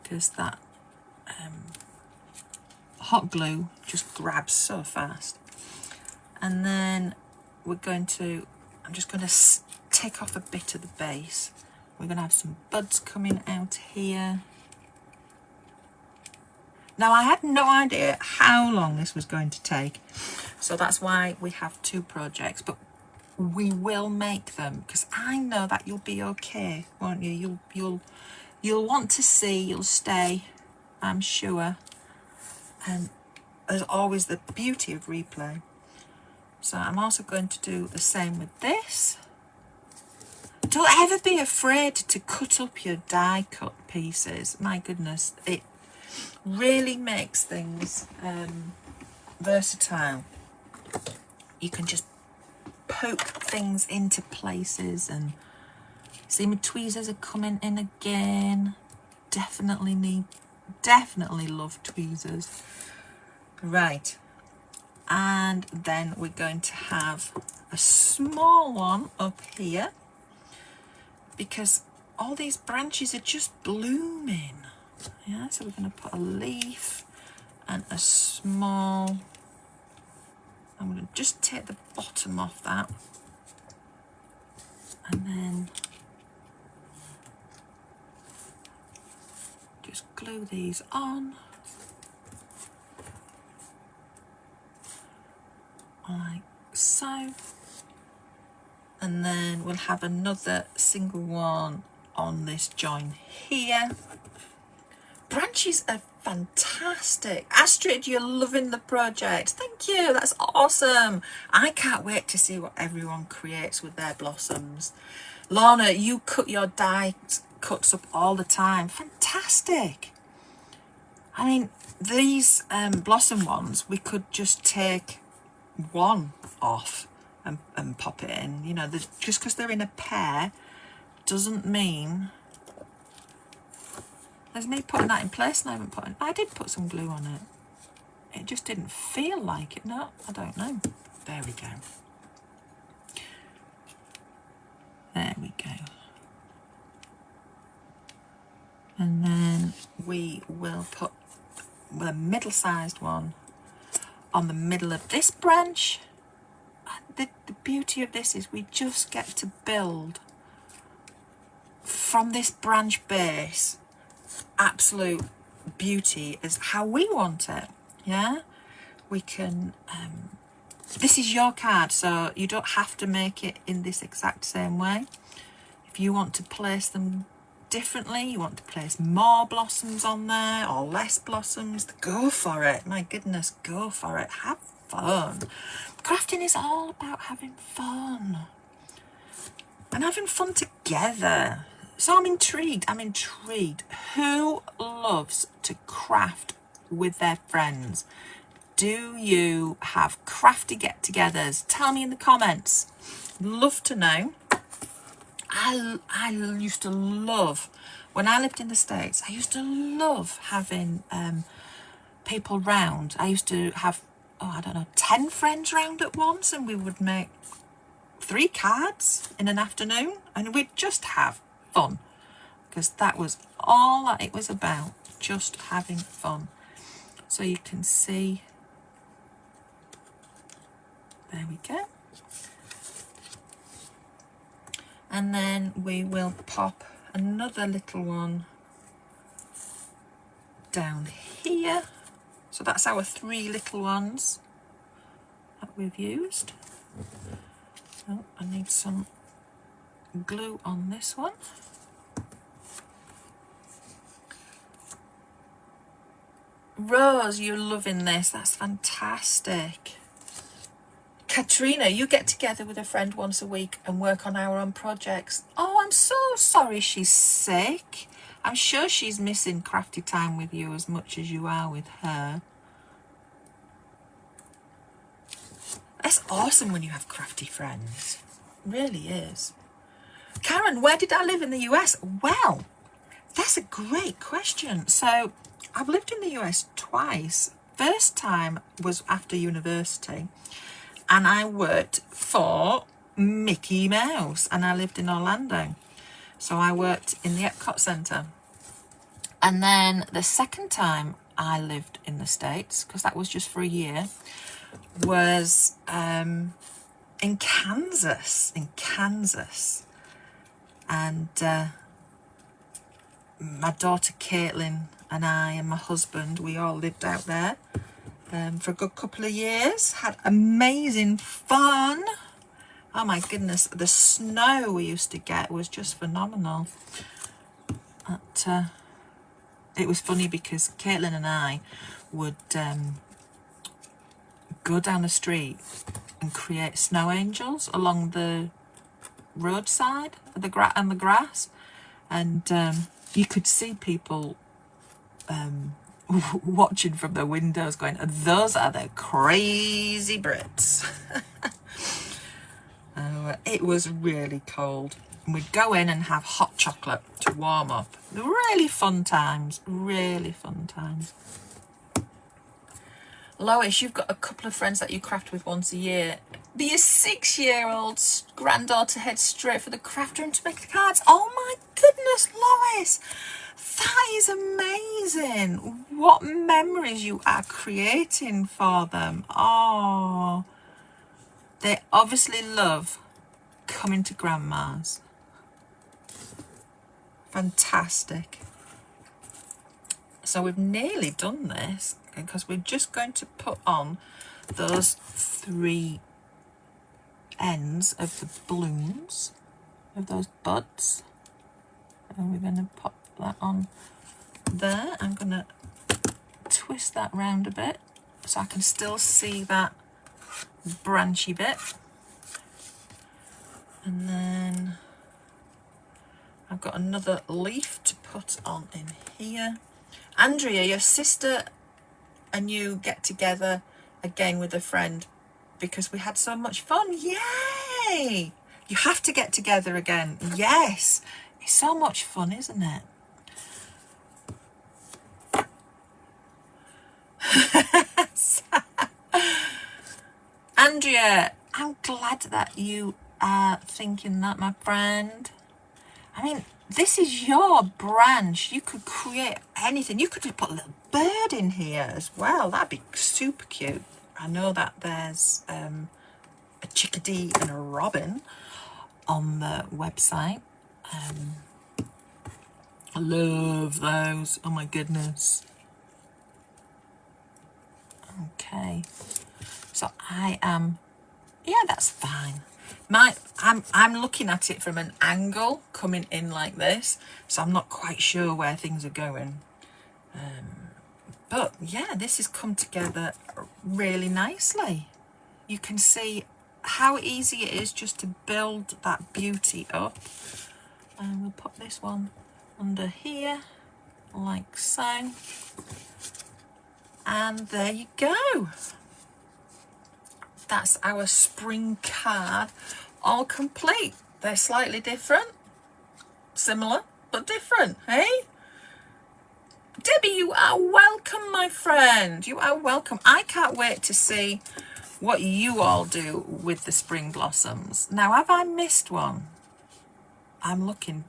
because that hot glue just grabs so fast. And then we're going to, I'm just going to take off a bit of the base. We're going to have some buds coming out here. Now, I had no idea how long this was going to take, so that's why we have two projects, but we will make them, because I know that you'll be okay, won't you? You'll want to see, you'll stay, I'm sure. And there's always the beauty of replay. So I'm also going to do the same with this. Don't ever be afraid to cut up your die cut pieces. My goodness, it really makes things versatile. You can just poke things into places, and see my tweezers are coming in again. Definitely love tweezers. Right, and then we're going to have a small one up here because all these branches are just blooming. Yeah, so we're going to put a leaf and a small. I'm going to just take the bottom off that, and then just glue these on like so, and then we'll have another single one on this join here. Branches are fantastic. Astrid, you're loving the project. Thank you, that's awesome. I can't wait to see what everyone creates with their blossoms. Lorna, you cut your die cuts up all the time. Fantastic. I mean, these blossom ones, we could just take one off and pop it in. You know, just because they're in a pair doesn't mean. There's me putting that in place, and I haven't put it. I did put some glue on it. It just didn't feel like it. No, I don't know. There we go. There we go. And then we will put a middle-sized one on the middle of this branch. The beauty of this is we just get to build from this branch base absolute beauty as how we want it. Yeah, we can this is your card, so you don't have to make it in this exact same way. If you want to place them differently, you want to place more blossoms on there or less blossoms, go for it. My goodness, go for it. Have fun. Crafting is all about having fun and having fun together. So I'm intrigued. Who loves to craft with their friends? Do you have crafty get-togethers? Tell me in the comments. Love to know. I used to love, when I lived in the States, I used to love having people round. I used to have, 10 friends round at once, and we would make 3 cards in an afternoon, and we'd just have fun, because that was all that it was about, just having fun. So you can see, there we go. And then we will pop another little one down here. So that's our 3 little ones that we've used. Oh, I need some glue on this one. Rose, you're loving this. That's fantastic. Katrina, you get together with a friend once a week and work on our own projects. Oh, I'm so sorry she's sick. I'm sure she's missing crafty time with you as much as you are with her. It's awesome when you have crafty friends. It really is. Karen, where did I live in the US? Well, that's a great question. So I've lived in the US twice. First time was after university, and I worked for Mickey Mouse, and I lived in Orlando. So I worked in the Epcot Center. And then the second time I lived in the States, because that was just for a year, was in Kansas. And my daughter Caitlin and I and my husband, we all lived out there for a good couple of years. Had amazing fun. Oh my goodness, the snow we used to get was just phenomenal. It was funny because Caitlin and I would go down the street and create snow angels along the roadside and the grass, and you could see people watching from their windows going, those are the crazy Brits. It was really cold. We'd go in and have hot chocolate to warm up. Really fun times, really fun times. Lois, you've got a couple of friends that you craft with once a year. But your 6-year-old granddaughter heads straight for the craft room to make the cards. Oh my goodness, Lois! That is amazing. What memories you are creating for them. Oh, they obviously love coming to grandma's. Fantastic. So we've nearly done this because we're just going to put on those 3 ends of the blooms of those buds, and we're going to pop that on there. I'm going to twist that round a bit so I can still see that branchy bit, and then I've got another leaf to put on in here. Andrea, your sister and you get together again with a friend because we had so much fun. Yay! You have to get together again. Yes, it's so much fun, isn't it? Andrea, I'm glad that you are thinking that, my friend. I mean, this is your branch. You could create anything. You could just put a little bird in here as well. That'd be super cute. I know that there's a chickadee and a robin on the website. I love those. Oh my goodness. Okay. So I am, yeah, that's fine. I'm looking at it from an angle coming in like this, so I'm not quite sure where things are going. But yeah, this has come together really nicely. You can see how easy it is just to build that beauty up. And we'll put this one under here, like so. And there you go. That's our spring card all complete. They're slightly different, similar, but different, hey? Debbie, you are welcome, my friend. You are welcome. I can't wait to see what you all do with the spring blossoms. Now, have I missed one? I'm looking,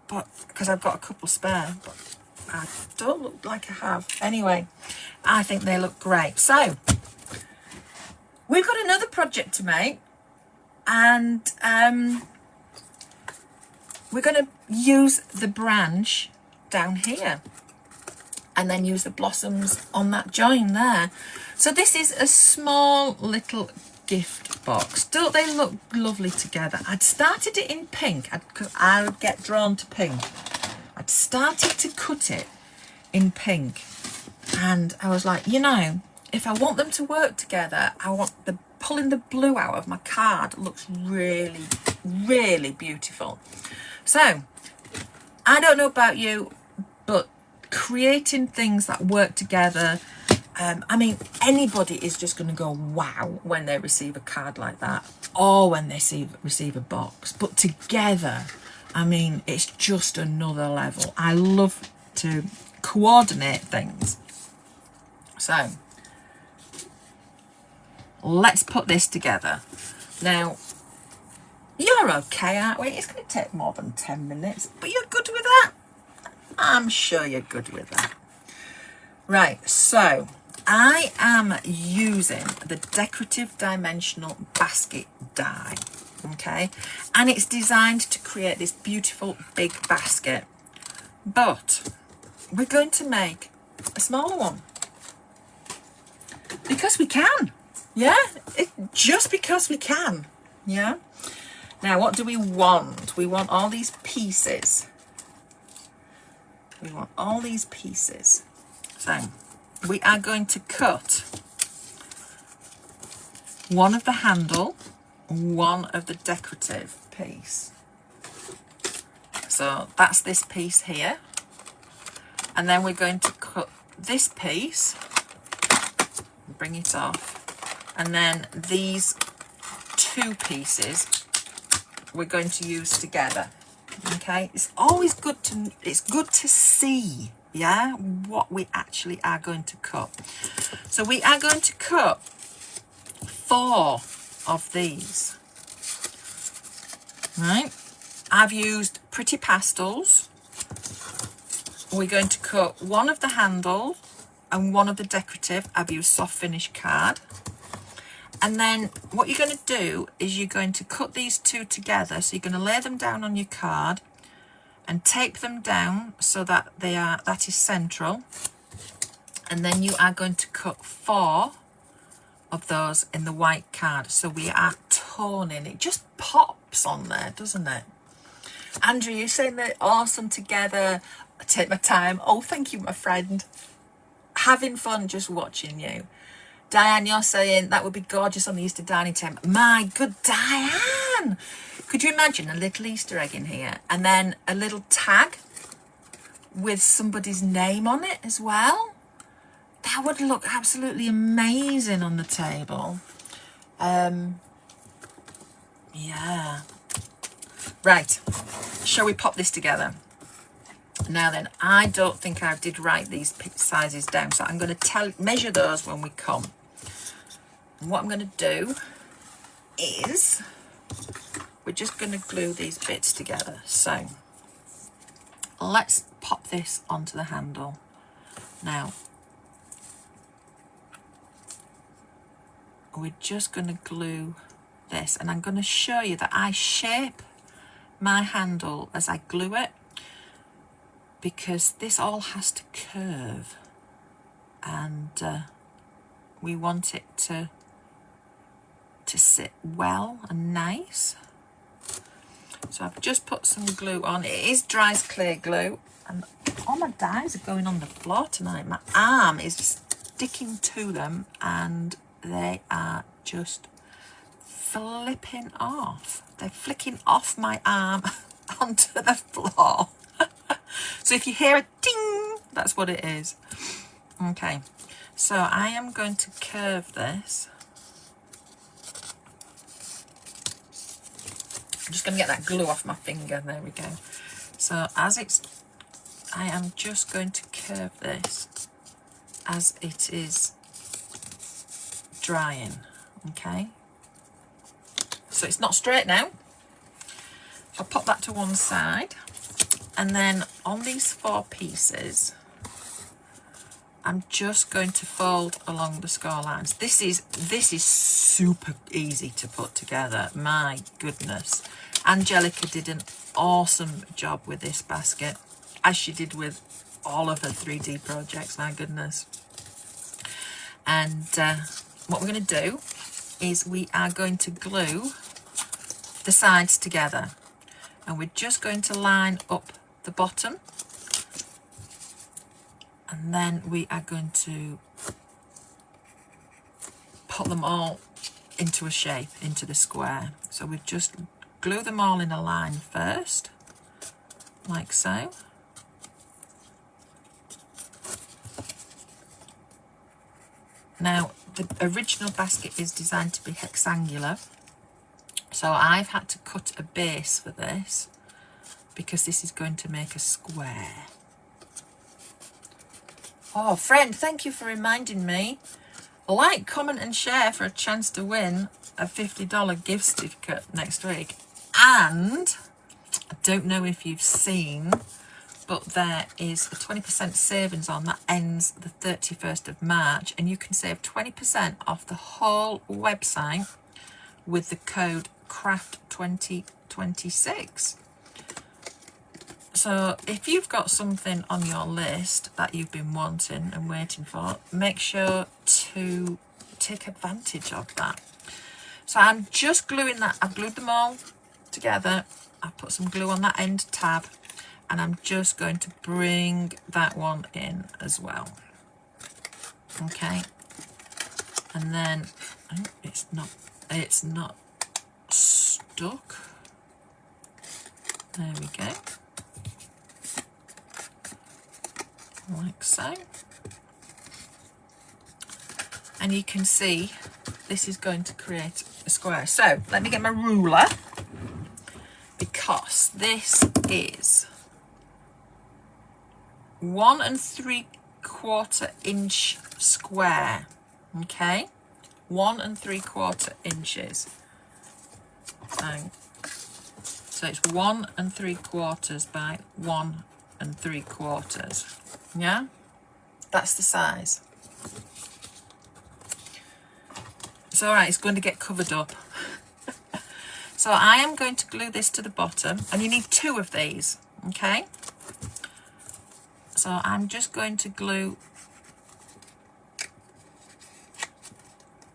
but because I've got a couple spare, but I don't look like I have. Anyway, I think they look great. So, we've got another project to make, and we're going to use the branch down here and then use the blossoms on that join there. So this is a small little gift box. Don't they look lovely together? I'd started it in pink because I would get drawn to pink. I'd started to cut it in pink, and I was like, you know, if I want them to work together, I want the pulling the blue out of my card looks really, really beautiful. So I don't know about you, but creating things that work together, I mean, anybody is just going to go wow when they receive a card like that, or when they receive a box. But together, I mean, it's just another level. I love to coordinate things. So let's put this together. Now, you're okay, aren't we? It's going to take more than 10 minutes, but you're good with that? I'm sure you're good with that. Right, so I am using the Decorative Dimensional Basket die, okay? And it's designed to create this beautiful big basket, but we're going to make a smaller one because we can. Yeah, just because we can. Yeah. Now, what do we want? We want all these pieces. We want all these pieces. So we are going to cut one of the handle, one of the decorative piece. So that's this piece here. And then we're going to cut this piece, bring it off. And then these two pieces we're going to use together. Okay, it's always good to see, yeah, what we actually are going to cut. So we are going to cut 4 of these, right? I've used Pretty Pastels. We're going to cut 1 of the handle and 1 of the decorative. I've used soft finish card. And then what you're going to do is you're going to cut these 2 together. So you're going to lay them down on your card and tape them down so that that is central. And then you are going to cut 4 of those in the white card. So we are toning. It just pops on there, doesn't it? Andrew, you're saying they're awesome together. I take my time. Oh, thank you, my friend. Having fun just watching you. Diane, you're saying that would be gorgeous on the Easter dining table. My good Diane! Could you imagine a little Easter egg in here and then a little tag with somebody's name on it as well? That would look absolutely amazing on the table. Yeah. Right. Shall we pop this together? Now then, I don't think I did write these sizes down, so I'm going to measure those when we come. And what I'm going to do is we're just going to glue these bits together. So let's pop this onto the handle. Now, we're just going to glue this, and I'm going to show you that I shape my handle as I glue it, because this all has to curve, and we want it to sit well and nice. So I've just put some glue on. It is dry as clay glue, and all my dies are going on the floor tonight. My arm is sticking to them and they are just flipping off. They're flicking off my arm onto the floor. So if you hear a ding, that's what it is. Okay, so I am going to curve this. I'm just going to get that glue off my finger. There we go. So I am just going to curve this as it is drying. Okay. So it's not straight now. So I'll pop that to one side. And then on these 4 pieces, I'm just going to fold along the score lines. This is super easy to put together. My goodness. Angelica did an awesome job with this basket, as she did with all of her 3D projects. My goodness. And what we're going to do is we are going to glue the sides together. And we're just going to line up the bottom, and then we are going to put them all into a shape, into the square. So we just glue them all in a line first, like so. Now the original basket is designed to be hexangular, so I've had to cut a base for this, because this is going to make a square. Oh, friend, thank you for reminding me. Like, comment and share for a chance to win a $50 gift certificate next week. And I don't know if you've seen, but there is a 20% savings on that ends the 31st of March, and you can save 20% off the whole website with the code CRAFT2026. So if you've got something on your list that you've been wanting and waiting for, make sure to take advantage of that. So I'm just gluing that. I've glued them all together. I've put some glue on that end tab, and I'm just going to bring that one in as well. Okay. And then it's not stuck. There we go. like so. And you can see this is going to create a square. So let me get my ruler, because this is 1 3/4 inch square. Okay, 1 3/4 inches. So it's 1 3/4 by 1 3/4. Yeah, that's the size. It's all right, it's going to get covered up. So I am going to glue this to the bottom, and you need 2 of these, okay? So I'm just going to glue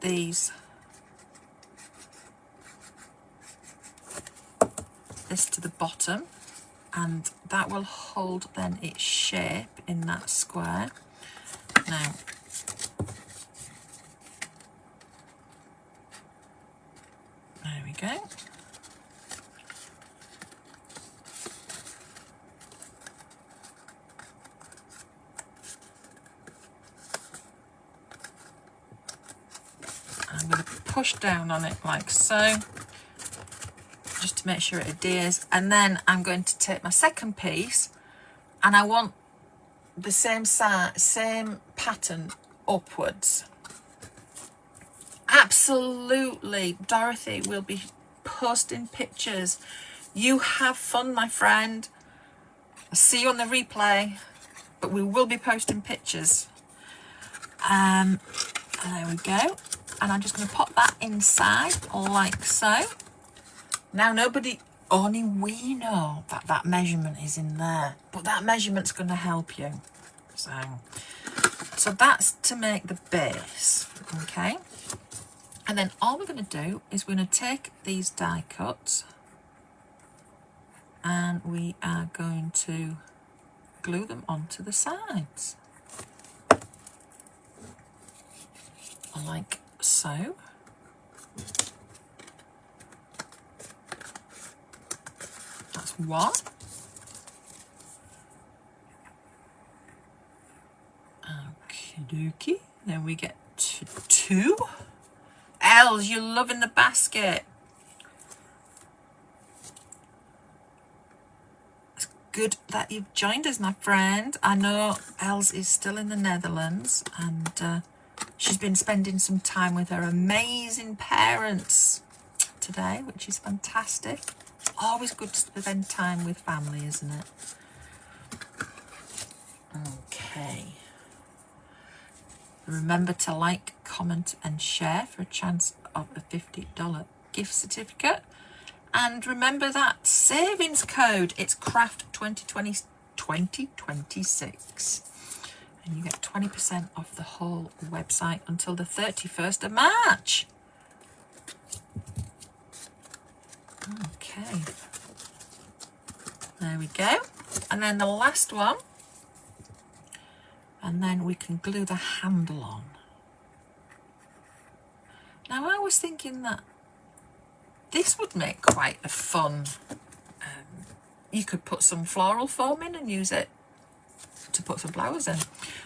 this to the bottom, and that will hold then its shape in that square. Now, there we go. I'm going to push down on it like so, just to make sure it adheres, and then I'm going to take my second piece, and I want the same size, same pattern upwards. Absolutely, Dorothy will be posting pictures. You have fun, my friend. I'll see you on the replay, but we will be posting pictures. There we go. And I'm just going to pop that inside like so. Now only we know that that measurement is in there, but that measurement's going to help you. So that's to make the base, okay? And then all we're going to do is we're going to take these die cuts, and we are going to glue them onto the sides. Like so. That's 1. Okie dokie. Then we get 2. Els, you're loving the basket. It's good that you've joined us, my friend. I know Els is still in the Netherlands, and she's been spending some time with her amazing parents today, which is fantastic. Always good to spend time with family, isn't it? Okay. Remember to like, comment and share for a chance of a $50 gift certificate. And remember that savings code. It's Craft 2026. And you get 20% off the whole website until the 31st of March. Okay. There we go. And then the last one. And then we can glue the handle on. Now I was thinking that this would make quite a fun, you could put some floral foam in and use it to put some flowers in,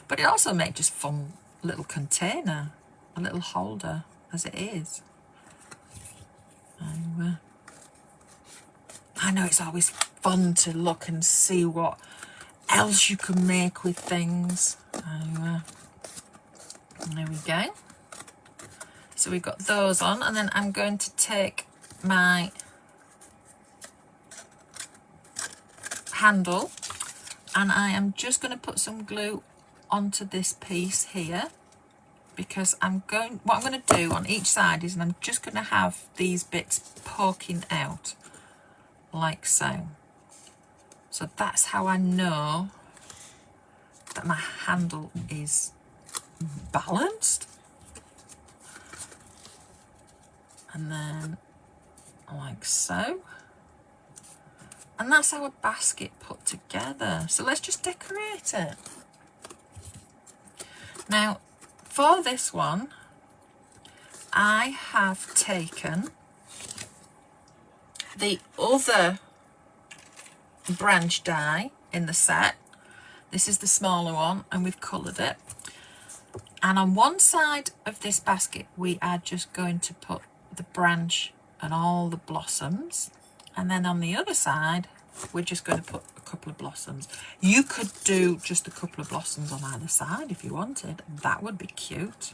but it also makes just fun little container, a little holder as it is. And, I know it's always fun to look and see what else you can make with things. There we go. So we've got those on, and then I'm going to take my handle, and I am just going to put some glue onto this piece here, because what I'm going to do on each side is, and I'm just going to have these bits poking out like so. So that's how I know that my handle is balanced. And then like so. And that's our basket put together. So let's just decorate it. Now, for this one, I have taken the other branch die in the set. This is the smaller one, and we've coloured it. And on one side of this basket, we are just going to put the branch and all the blossoms. And then on the other side, we're just going to put a couple of blossoms. You could do just a couple of blossoms on either side if you wanted. That would be cute.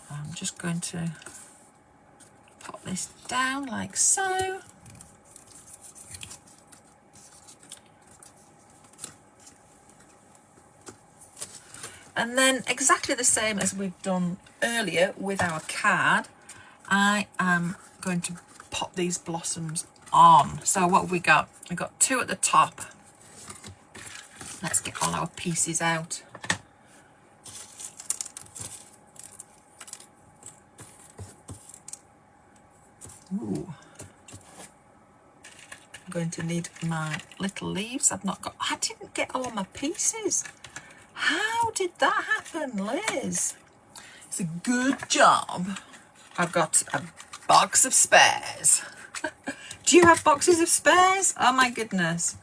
I'm just going to pop this down like so. And then exactly the same as we've done earlier with our card, I am going to pop these blossoms on. So what have we got? We've got 2 at the top. Let's get all our pieces out. Ooh. I'm going to need my little leaves. I didn't get all my pieces. How did that happen, Liz? It's a good job. I've got a box of spares. Do you have boxes of spares? Oh my goodness.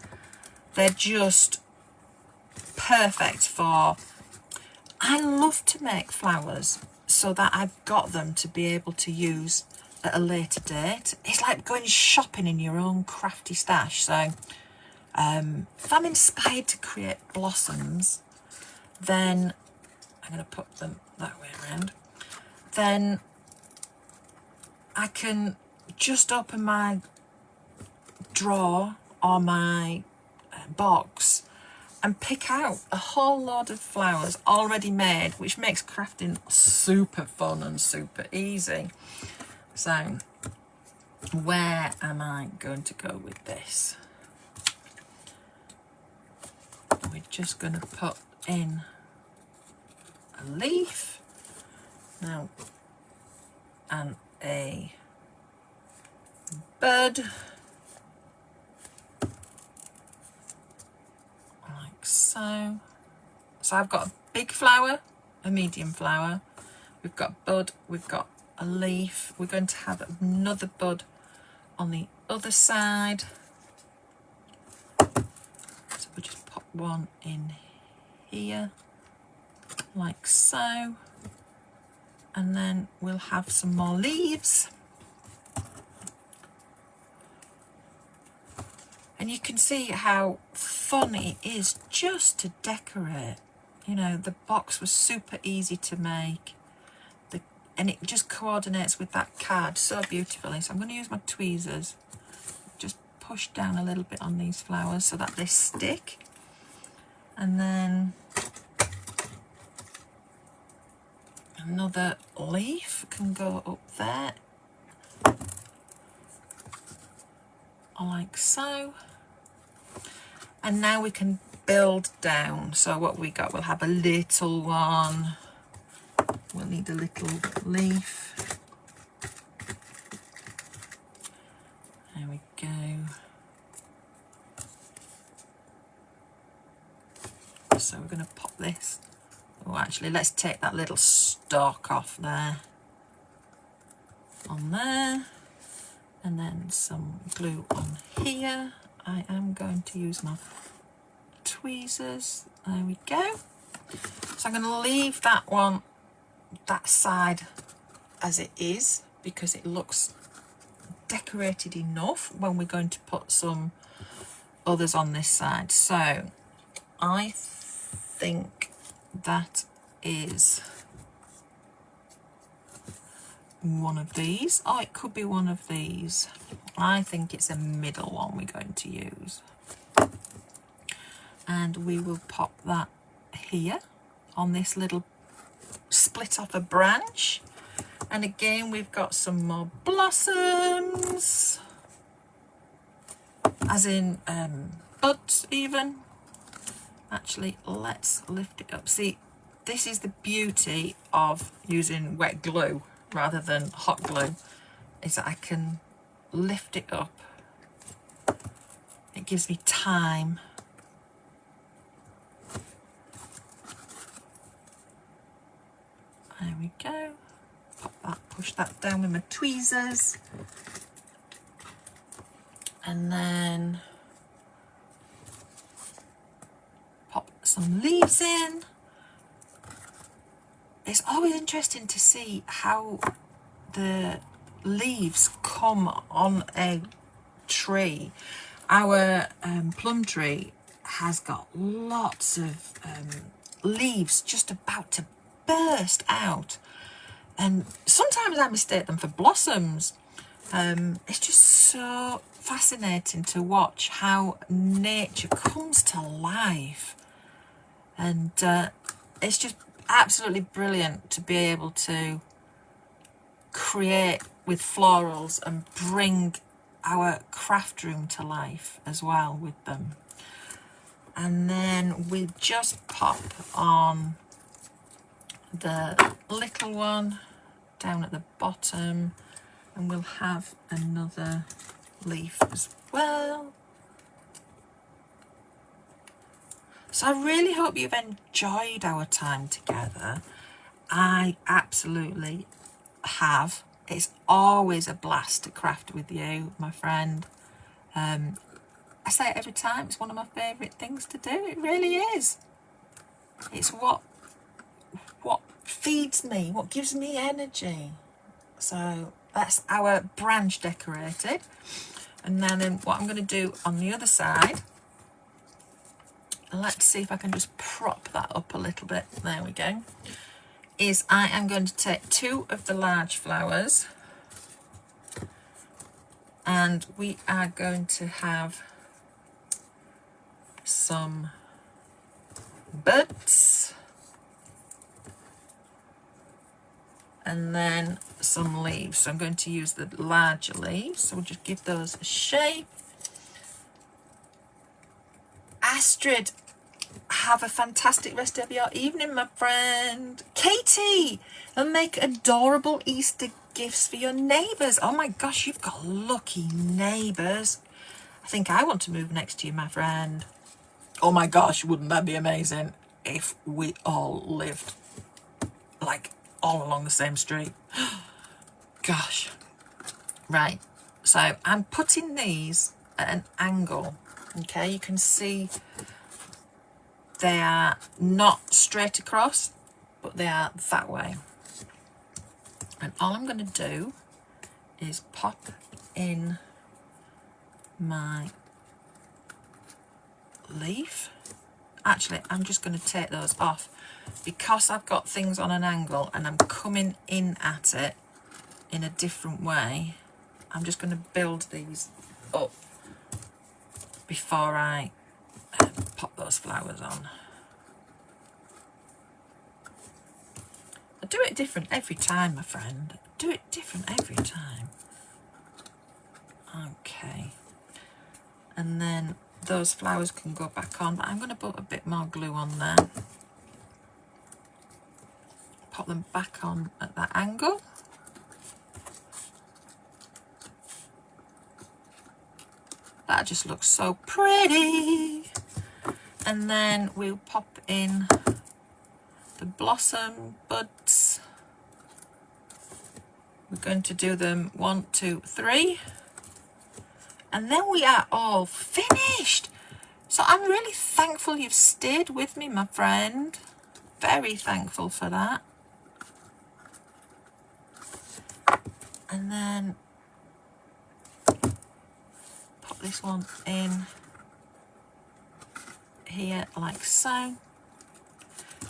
They're just perfect for... I love to make flowers so that I've got them to be able to use at a later date. It's like going shopping in your own crafty stash. So if I'm inspired to create blossoms, then I'm going to put them that way around. Then I can just open my drawer or my box and pick out a whole load of flowers already made, which makes crafting super fun and super easy. So where am I going to go with this? We're just going to put in a leaf now and a bud like so. So I've got a big flower, a medium flower, we've got a bud, we've got a leaf. We're going to have another bud on the other side, so we'll just pop one in here like so, and then we'll have some more leaves. And you can see how fun it is just to decorate. You know, the box was super easy to make, and it just coordinates with that card so beautifully. So I'm going to use my tweezers, just push down a little bit on these flowers so that they stick, and then another leaf can go up there like so. And now we can build down. So what we got, we'll have a little one, we'll need a little leaf, there we go. So we're going to pop this, oh actually let's take that little stalk off there, on there, and then some glue on here. I am going to use my tweezers, there we go. So I'm going to leave that one, that side as it is, because it looks decorated enough when we're going to put some others on this side. So I think that is one of these. Oh, it could be one of these. I think it's a middle one we're going to use. And we will pop that here on this little split off a branch. And again, we've got some more blossoms, as in buds even. Actually, let's lift it up. See, this is the beauty of using wet glue rather than hot glue, is that I can lift it up. It gives me time. There we go. Pop that, push that down with my tweezers. And then some leaves in. It's always interesting to see how the leaves come on a tree. Our plum tree has got lots of leaves just about to burst out, and sometimes I mistake them for blossoms. It's just so fascinating to watch how nature comes to life, and it's just absolutely brilliant to be able to create with florals and bring our craft room to life as well with them. And then we just pop on the little one down at the bottom, and we'll have another leaf as well. So I really hope you've enjoyed our time together. I absolutely have. It's always a blast to craft with you, my friend. I say it every time, it's one of my favourite things to do. It really is. It's what feeds me, what gives me energy. So that's our branch decorated. And then what I'm going to do on the other side, let's see if I can just prop that up a little bit. There we go. Is I am going to take 2 of the large flowers, and we are going to have some buds and then some leaves. So I'm going to use the larger leaves, so we'll just give those a shape. Astrid, have a fantastic rest of your evening, my friend. Katie, and make adorable Easter gifts for your neighbours. Oh my gosh, you've got lucky neighbours. I think I want to move next to you, my friend. Oh my gosh, wouldn't that be amazing if we all lived like all along the same street? Gosh. Right, so I'm putting these at an angle. Okay, you can see they are not straight across, but they are that way. And all I'm going to do is pop in my leaf. Actually, I'm just going to take those off because I've got things on an angle and I'm coming in at it in a different way. I'm just going to build these up before I pop those flowers on. I do it different every time, my friend. I do it different every time. Okay. And then those flowers can go back on, but I'm going to put a bit more glue on there. Pop them back on at that angle. That just looks so pretty. And then we'll pop in the blossom buds. We're going to do them 1, 2, 3. And then we are all finished. So I'm really thankful you've stayed with me, my friend. Very thankful for that. And then pop this one in here like so.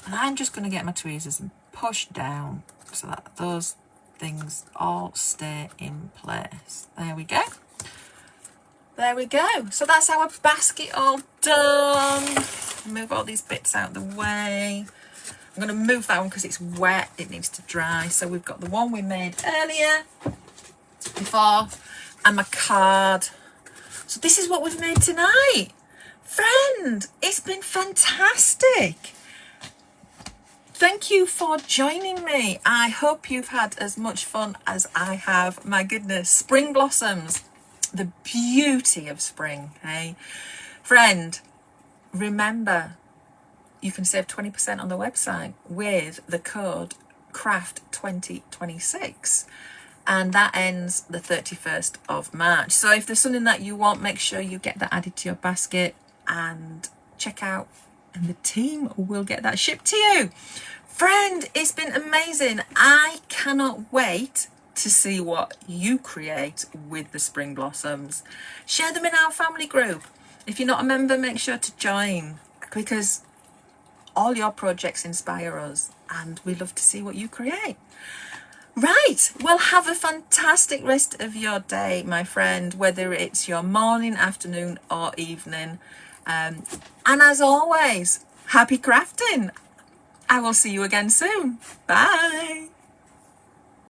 And I'm just going to get my tweezers and push down so that those things all stay in place. There we go. There we go. So that's our basket all done. Move all these bits out of the way. I'm going to move that one because it's wet. It needs to dry. So we've got the one we made earlier before and my card. So this is what we've made tonight. Friend, it's been fantastic. Thank you for joining me. I hope you've had as much fun as I have. My goodness, spring blossoms. The beauty of spring, hey? Friend, remember, you can save 20% on the website with the code CRAFT2026. And that ends the 31st of March. So if there's something that you want, make sure you get that added to your basket and check out and the team will get that shipped to you. Friend, it's been amazing. I cannot wait to see what you create with the spring blossoms. Share them in our family group. If you're not a member, make sure to join, because all your projects inspire us and we love to see what you create. Right, well, have a fantastic rest of your day, my friend, whether it's your morning, afternoon or evening. And as always, happy crafting. I will see you again soon. Bye.